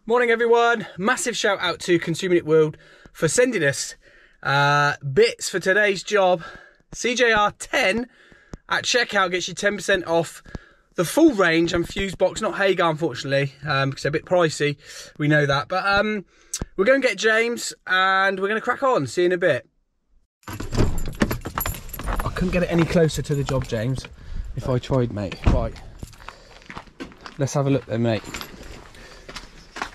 Morning everyone, massive shout out to Consumer Unit World for sending us bits for today's job. CJR 10 at checkout gets you 10% off the full range and fuse box, not Hagar unfortunately, because they're a bit pricey, we know that. But we're going to get James and we're going to crack on, see you in a bit. I couldn't get it any closer to the job, James, if I tried, mate. Right, let's have a look then, mate.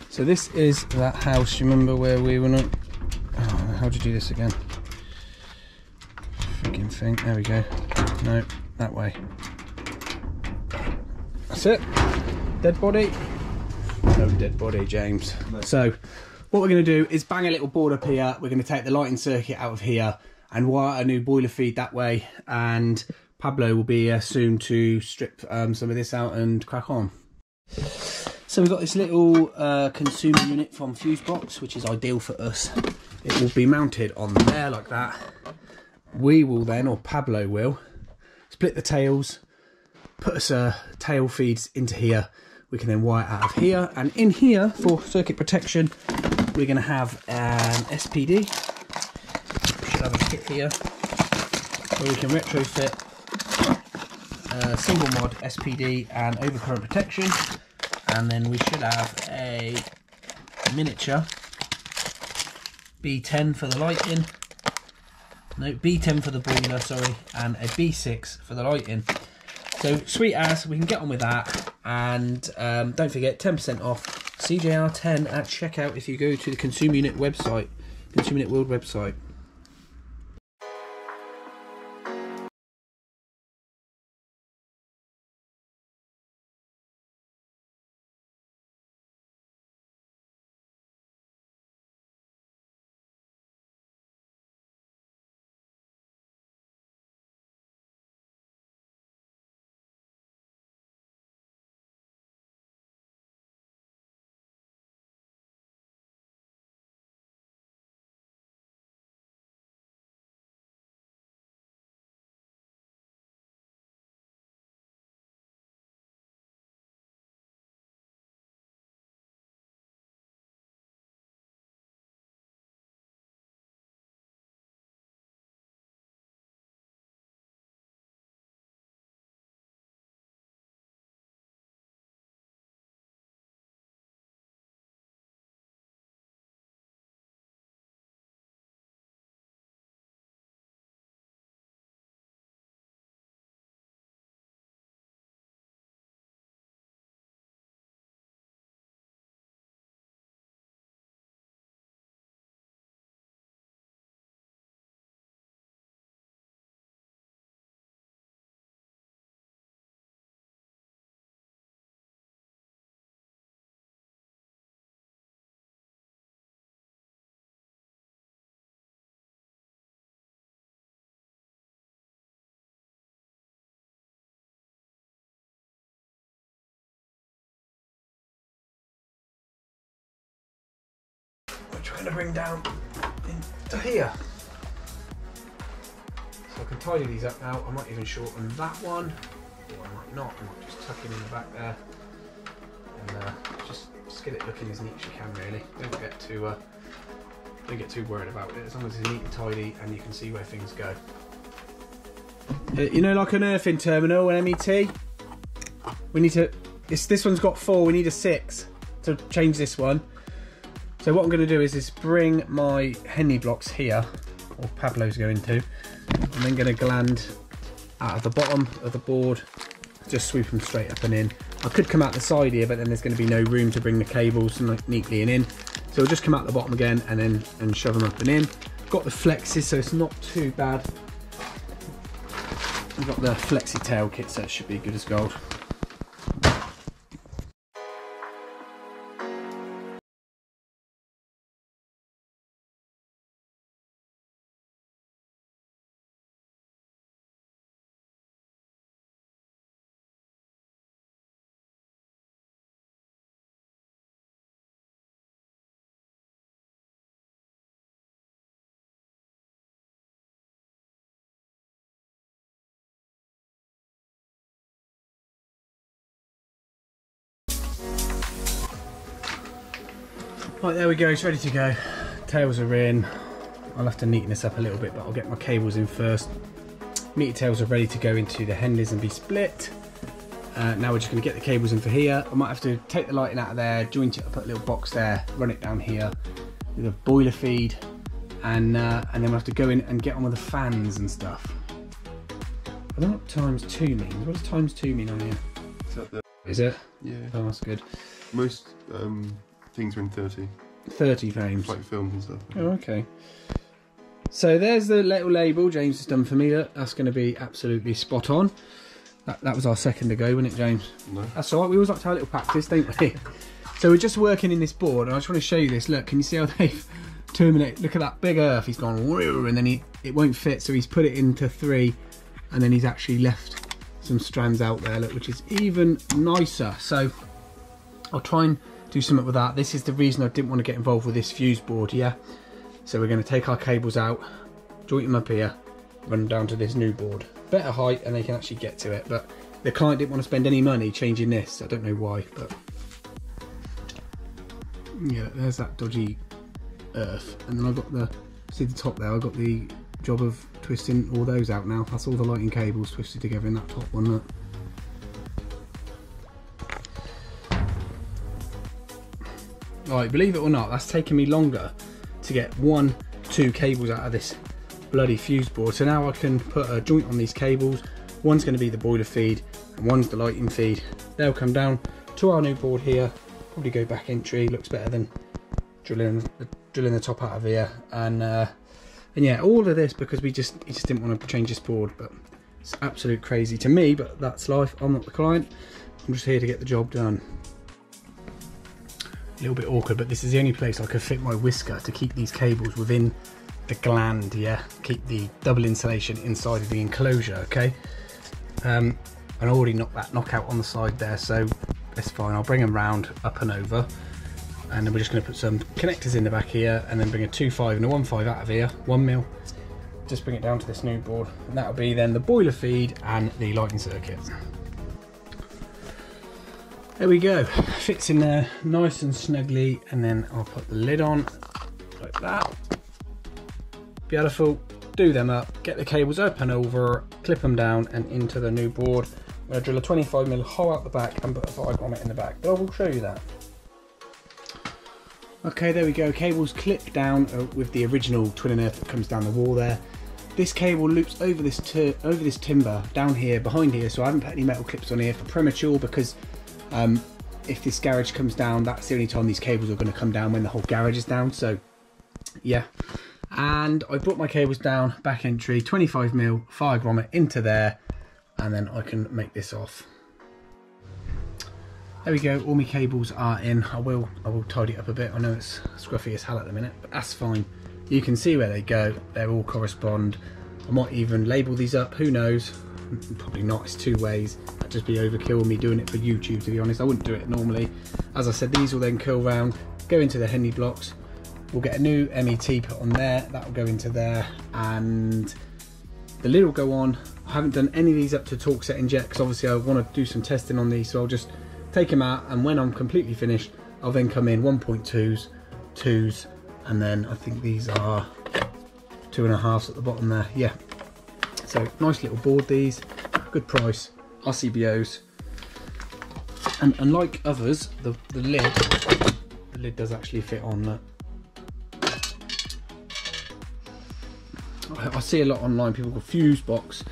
So this is that house, you remember where we were not... Oh, how do you do this again? Freaking thing, there we go. No, that way. That's it. Dead body. No dead body, James. No. So, what we're going to do is bang a little board up here. We're going to take the lighting circuit out of here and wire a new boiler feed that way. And Pablo will be here soon to strip some of this out and crack on. So we've got this little consumer unit from Fusebox, which is ideal for us. It will be mounted on there like that. We will then, or Pablo will, split the tails, put us tail feeds into here. We can then wire out of here, and in here for circuit protection, we're going to have an SPD. We should have a kit here where we can retrofit single mod SPD and overcurrent protection. And then we should have a miniature B10 for the lighting. No, B10 for the boiler, sorry, and a B6 for the lighting. So sweet as, we can get on with that. And don't forget, 10% off CJR 10 at checkout if you go to the Consumer Unit website, Consumer Unit World website. Which we're going to bring down into here. So I can tidy these up now. I might even shorten that one, or I might not. I might just tuck it in the back there, and just get it looking as neat as you can. Really, don't get too worried about it. As long as it's neat and tidy, and you can see where things go. You know, like an earthing terminal, an MET. We need to. This one's got 4. We need a 6 to change this one. So what I'm going to do is bring my Henley blocks here, or Pablo's going to, and then going to gland out of the bottom of the board, just sweep them straight up and in. I could come out the side here, but then there's going to be no room to bring the cables neatly in. So we'll just come out the bottom again and shove them up and in. Got the flexes, so it's not too bad. We've got the flexi tail kit, so it should be good as gold. Right, there we go, it's ready to go. Tails are in. I'll have to neaten this up a little bit, but I'll get my cables in first. Meter tails are ready to go into the Henleys and be split. Now we're just going to get the cables in for here. I might have to take the lighting out of there, joint it up, put a little box there, run it down here with a boiler feed, and then we'll have to go in and get on with the fans and stuff. I don't know what ×2 means. What does ×2 mean on here? It's up there. Is it? Yeah. Oh, that's good. Most things are in 30. 30 frames. Like films and stuff. Oh, okay. So there's the little label James has done for me. Look, that's going to be absolutely spot on. That was our second to go, wasn't it, James? No. That's all right. We always like to have a little practice, don't we? So we're just working in this board, and I just want to show you this. Look, can you see how they've terminated? Look at that big earth. He's gone, and then it won't fit, so he's put it into 3, and then he's actually left some strands out there, look, which is even nicer. So I'll try and do something with that. This is the reason I didn't want to get involved with this fuse board, yeah? So we're going to take our cables out, joint them up here, run them down to this new board. Better height, and they can actually get to it, but the client didn't want to spend any money changing this. I don't know why, but yeah, there's that dodgy earth. And then I've got the, see the top there, I've got the job of twisting all those out now. That's all the lighting cables twisted together in that top one, look. Right, believe it or not, that's taken me longer to get 2 cables out of this bloody fuse board. So now I can put a joint on these cables. One's going to be the boiler feed and one's the lighting feed. They'll come down to our new board here. Probably go back entry, looks better than drilling the top out of here. And yeah, all of this because he just didn't want to change this board. But it's absolute crazy to me, but that's life. I'm not the client. I'm just here to get the job done. A little bit awkward, but this is the only place I could fit my whisker to keep these cables within the gland, yeah, keep the double insulation inside of the enclosure, okay. And I already knocked that knockout on the side there, so that's fine. I'll bring them round, up and over, and then we're just going to put some connectors in the back here, and then bring a 2.5 and a 1.5 out of here, 1mm. Just bring it down to this new board, and that'll be then the boiler feed and the lighting circuit. There we go, fits in there nice and snugly, and then I'll put the lid on like that. Beautiful. Do them up, get the cables up and over, clip them down and into the new board. I'm going to drill a 25mm hole out the back and put a 5 grommet in the back, but I will show you that. Okay, there we go, cables clipped down with the original twin and earth that comes down the wall there. This cable loops over this timber down here, behind here, so I haven't put any metal clips on here for premature because if this garage comes down, that's the only time these cables are going to come down, when the whole garage is down, so yeah. And I brought my cables down, back entry, 25mm fire grommet into there, and then I can make this off. There we go, all my cables are in. I will tidy it up a bit. I know it's scruffy as hell at the minute, but that's fine. You can see where they go, they all correspond. I might even label these up, who knows? Probably not, it's 2 ways. That'd just be overkill, me doing it for YouTube, to be honest. I wouldn't do it normally. As I said, these will then curl round, go into the Henley blocks. We'll get a new MET put on there, that will go into there, and the lid will go on. I haven't done any of these up to torque settings yet because obviously I want to do some testing on these, so I'll just take them out, and when I'm completely finished I'll then come in 1.2s, 2s, and then I think these are 2.5s at the bottom there, yeah. So nice little board, these, good price, RCBOs, and unlike others, the lid does actually fit on that. I see a lot online, people go fuse box,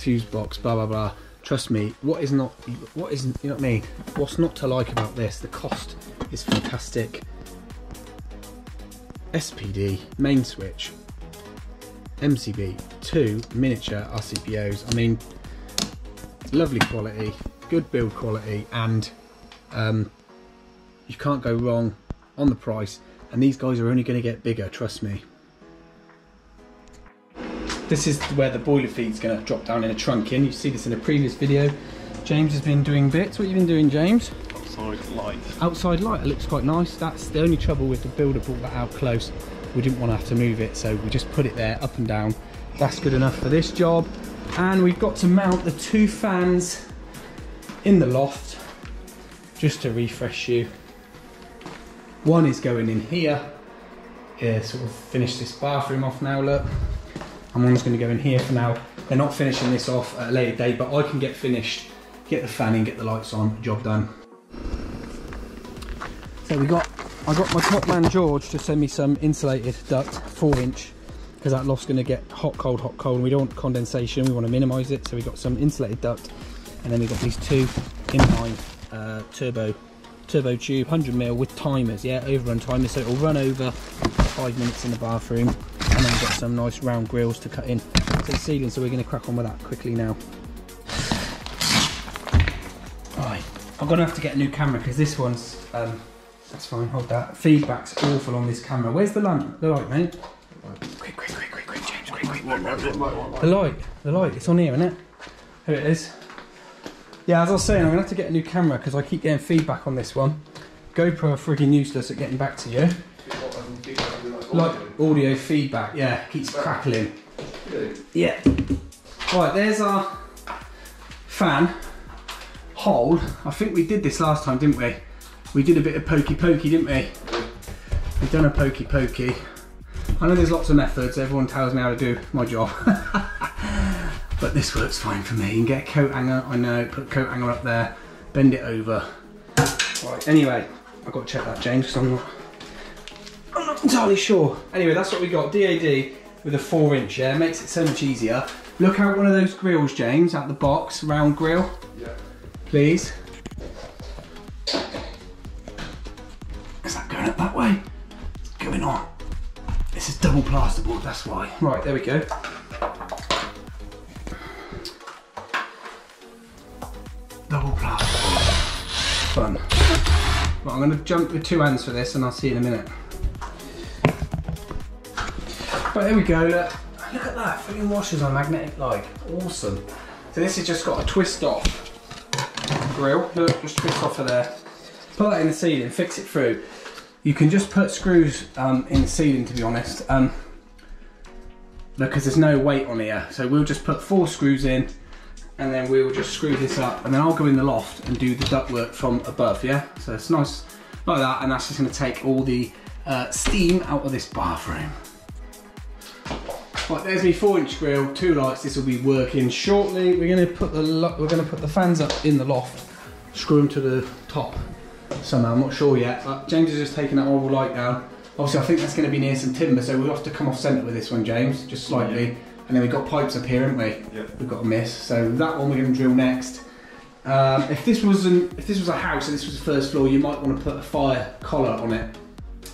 blah blah blah. Trust me, you know what I mean? What's not to like about this? The cost is fantastic. SPD, main switch, MCB, 2 miniature RCPOs. I mean, lovely quality, good build quality, and you can't go wrong on the price. And these guys are only going to get bigger, trust me. This is where the boiler feed's going to drop down in a trunk in. You see this in a previous video. James has been doing bits. What have you been doing, James? Outside light. Outside light, it looks quite nice. That's the only trouble with the builder brought that out close. We didn't want to have to move it, so we just put it there, up and down. That's good enough for this job. And we've got to mount the 2 fans in the loft, just to refresh you. One is going in here. Sort of finish this bathroom off now, look. And one's going to go in here for now. They're not finishing this off at a later date, but I can get finished, get the fan in, get the lights on, job done. So I got my top man George to send me some insulated duct, 4-inch, because that loft's going to get hot, cold, and we don't want condensation, we want to minimise it. So we got some insulated duct, and then we got these 2 inline turbo tube, 100mm with timers, yeah, overrun timers, so it'll run over 5 minutes in the bathroom. And then we've got some nice round grills to cut in to the ceiling, so we're going to crack on with that quickly now. Right, I'm going to have to get a new camera because this one's, that's fine, hold that. Feedback's awful on this camera. Where's the lamp? The light, mate? Quick, James, quick. The light, it's on here, isn't it? Here it is. Yeah, as I was saying, I'm going to have to get a new camera because I keep getting feedback on this one. GoPro are frigging useless at getting back to you. Like audio feedback, yeah, keeps crackling. Yeah. Right, there's our fan hole. I think we did this last time, didn't we? We did a bit of pokey, didn't we? We've done a pokey. I know there's lots of methods, everyone tells me how to do my job. But this works fine for me. You can get a coat hanger, I know, put a coat hanger up there, bend it over. Right, anyway, I've got to check that, James, because I'm not entirely sure. Anyway, that's what we got, DAD with a 4-inch, yeah, makes it so much easier. Look out one of those grills, James, out the box, round grill. Yeah. Please. Is that going up that way? What's going on? This is double plasterboard, that's why. Right, there we go. Double plasterboard. Fun. Right, I'm going to jump with 2 hands for this and I'll see you in a minute. Right, there we go, look at that, freaking washers on magnetic like, awesome. So this has just got a twist off grill, look, just twist off of there. Put that in the ceiling, fix it through. You can just put screws in the ceiling, to be honest, because there's no weight on here. So we'll just put 4 screws in and then we'll just screw this up and then I'll go in the loft and do the ductwork from above, yeah? So it's nice like that, and that's just going to take all the steam out of this bathroom. Right, there's my 4-inch grill, 2 lights. This will be working shortly. We're going to put the fans up in the loft, screw them to the top somehow. I'm not sure yet. But James has just taken that horrible light down. Obviously, I think that's going to be near some timber, so we'll have to come off centre with this one, James, just slightly. Yeah. And then we've got pipes up here, haven't we? Yeah. We've got a miss. So that one we're going to drill next. If this was a house and this was the first floor, you might want to put a fire collar on it,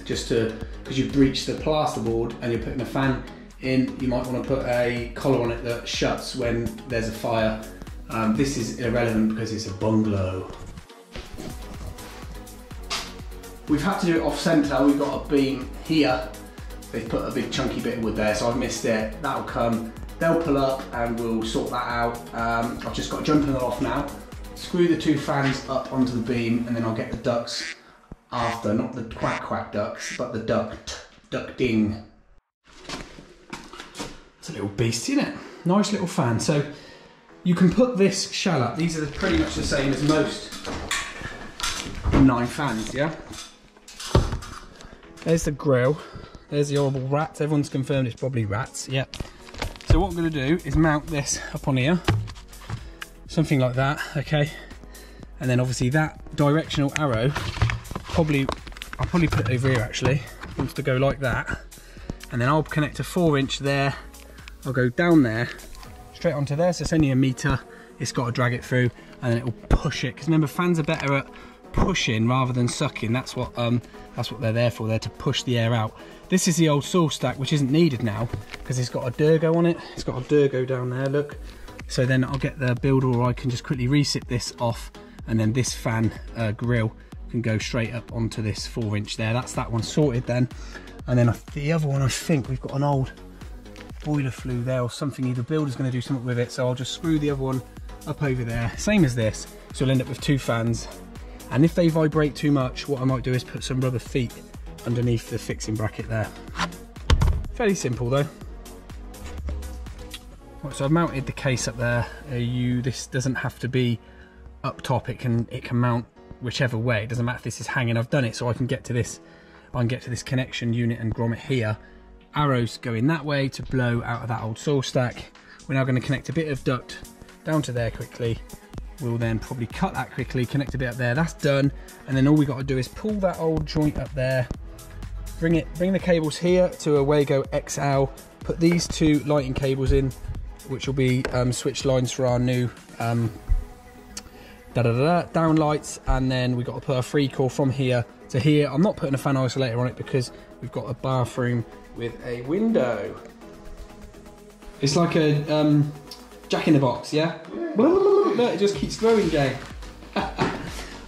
just because you've breached the plasterboard and you're putting a fan in. You might want to put a collar on it that shuts when there's a fire. This is irrelevant because it's a bungalow. We've had to do it off centre. We've got a beam here. They've put a big chunky bit of wood there, so I've missed it. That'll come. They'll pull up and we'll sort that out. I've just got to jump in the loft now, screw the 2 fans up onto the beam, and then I'll get the ducts after. Not the quack ducts, but the ducting. It's a little beast, isn't it? Nice little fan. So you can put this shell up. These are pretty much the same as most 9 fans, yeah? There's the grill. There's the horrible rats. Everyone's confirmed it's probably rats, yep. So what I'm going to do is mount this up on here. Something like that, okay? And then obviously that directional arrow, I'll probably put it over here actually. It wants to go like that. And then I'll connect a 4-inch there. I'll go down there, straight onto there, so it's only a metre. It's got to drag it through and then it will push it. Because remember, fans are better at pushing rather than sucking. That's what they're there for. They're to push the air out. This is the old saw stack, which isn't needed now because it's got a Durgo on it. It's got a Durgo down there, look. So then I'll get the builder, or I can just quickly reset this off, and then this fan grill can go straight up onto this 4-inch there. That's that one sorted then. And then the other one, I think we've got an old boiler flue there or something. Either builder's going to do something with it, so I'll just screw the other one up over there, same as this. So we'll end up with 2 fans. And if they vibrate too much, what I might do is put some rubber feet underneath the fixing bracket there. Fairly simple though. Right, so I've mounted the case up there. This doesn't have to be up top. It can mount whichever way. It doesn't matter if this is hanging. I've done it so I can get to this I can get to this connection unit and grommet here. Arrows going that way to blow out of that old soil stack. We're now going to connect a bit of duct down to there quickly. We'll then probably cut that quickly, connect a bit up there. That's done. And then all we got to do is pull that old joint up there, bring the cables here to a Wago XL, put these 2 lighting cables in, which will be switch lines for our new down lights, and then we've got to put a 3-core from here to here. I'm not putting a fan isolator on it because we've got a bathroom with a window. It's like a Jack in the Box, yeah? Look, it just keeps growing, Jay.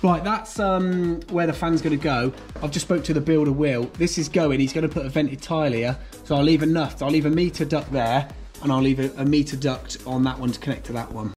Right, that's where the fan's going to go. I've just spoke to the builder, Will. This is going, he's going to put a vented tile here, so I'll leave enough. I'll leave a metre duct there, and I'll leave a metre duct on that one to connect to that one.